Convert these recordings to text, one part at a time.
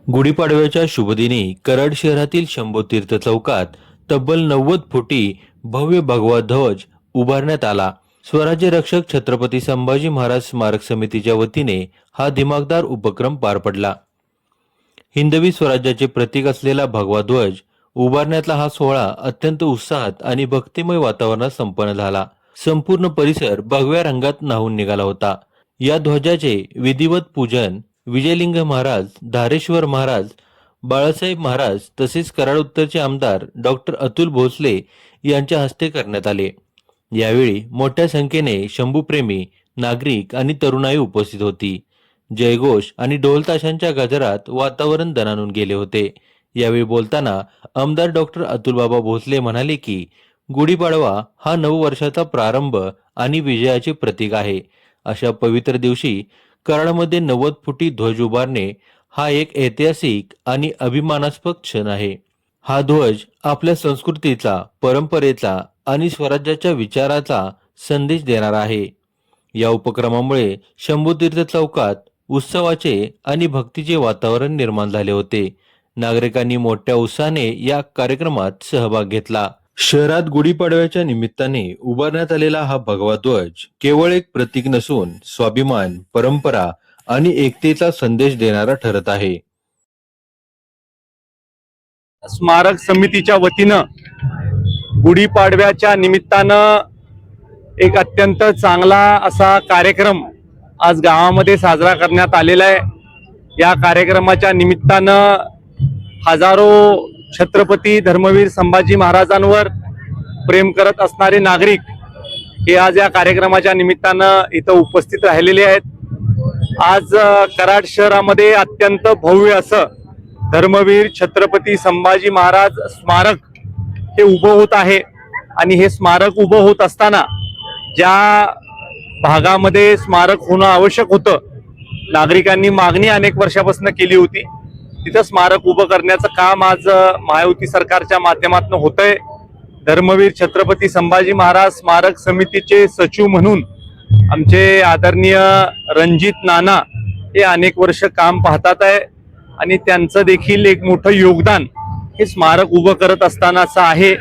गुढीपाडव्याच्या शुभदिनी कराड शहरातील शंभूतीर्थ चौकात तब्बल 90 फुटी भव्य भगवा ध्वज उभारण्यात आला। स्वराज्य रक्षक छत्रपती संभाजी महाराज स्मारक समितीच्या वतीने हा दिमागदार उपक्रम पार पडला। हिंदवी स्वराज्याचे प्रतीक असलेला भगवा ध्वज उभारण्यातला हा सोहळा अत्यंत उत्साहात आणि भक्तिमय वातावरणात संपन्न झाला। संपूर्ण परिसर भगव्या रंगात न्हाऊन निघाला होता। या ध्वजाचे विधिवत पूजन विजयलिंग महाराज, धारेश्वर महाराज, बाळासाहेब महाराज तसेच कराड उत्तरचे आमदार डॉक्टर अतुल भोसले यांच्या हस्ते करण्यात आले। यावेळी मोठ्या संख्येने शंभूप्रेमी नागरिक आणि तरुणाई उपस्थित होती। जयघोष आणि ढोलताशांच्या गजरात वातावरण दणाणून गेले होते। यावेळी बोलताना आमदार डॉक्टर अतुलबाबा भोसले म्हणाले की गुढीपाडवा हा नववर्षाचा प्रारंभ आणि विजयाचे प्रतीक आहे। अशा पवित्र दिवशी कराडमध्ये 90 फुटी ध्वज उभारणे हा एक ऐतिहासिक आणि अभिमानास्पद क्षण आहे। हा ध्वज आपल्या संस्कृतीचा, परंपरेचा आणि स्वराज्याच्या विचाराचा संदेश देणारा आहे। या उपक्रमामुळे शंभूतीर्थ चौकात उत्सवाचे आणि भक्तीचे वातावरण निर्माण झाले होते। नागरिकांनी मोठ्या उत्साहाने या कार्यक्रमात सहभाग घेतला। शहरात गुढीपाडव्याच्या निमित्ताने उभारण्यात आलेला हा भगवा ध्वज केवळ एक प्रतीक नसून स्वाभिमान, परंपरा आणि एकतेचा संदेश देणारा ठरत आहे। स्मारक समितीच्या वतीनं गुढीपाडव्याच्या निमित्तानं एक अत्यंत चांगला असा कार्यक्रम आज गावामध्ये साजरा करण्यात आलेला आहे। या कार्यक्रमाच्या निमित्तानं हजारो छत्रपती धर्मवीर संभाजी महाराजांवर प्रेम करत असणारे नागरिक हे आज या कार्यक्रमाच्या निमित्तानं इथं उपस्थित राहिलेले आहेत। आज कराड शहरामध्ये अत्यंत भव्य असं धर्मवीर छत्रपती संभाजी महाराज स्मारक हे उभं होत आहे आणि हे स्मारक उभं होत असताना ज्या भागामध्ये स्मारक होणं आवश्यक होतं, नागरिकांनी मागणी अनेक वर्षापासून केली होती, तिथं स्मारक उभं करण्याचं काम आज महायुती सरकारच्या माध्यमातून होतंय। धर्मवीर छत्रपती संभाजी महाराज स्मारक समितीचे सचिव म्हणून आमचे आदरणीय रणजित नाना हे अनेक वर्ष काम पाहतात आहे आणि त्यांचं देखील एक मोठं योगदान हे स्मारक उभं करत असतानाचं आहे।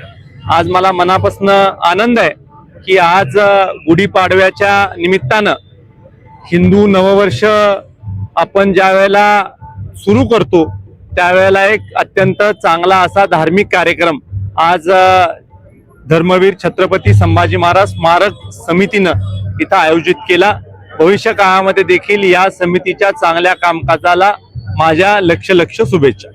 आज मला मनापासून आनंद आहे की आज गुढीपाडव्याच्या निमित्तानं हिंदू नववर्ष आपण ज्या वेळेला सुरू करतो त्यावेळेला एक अत्यंत चांगला असा धार्मिक कार्यक्रम आज धर्मवीर छत्रपती संभाजी महाराज स्मारक समितीनं इथं आयोजित केला। भविष्य काळामध्ये देखील या समितीच्या चांगल्या कामकाजाला माझ्या लक्ष शुभेच्छा।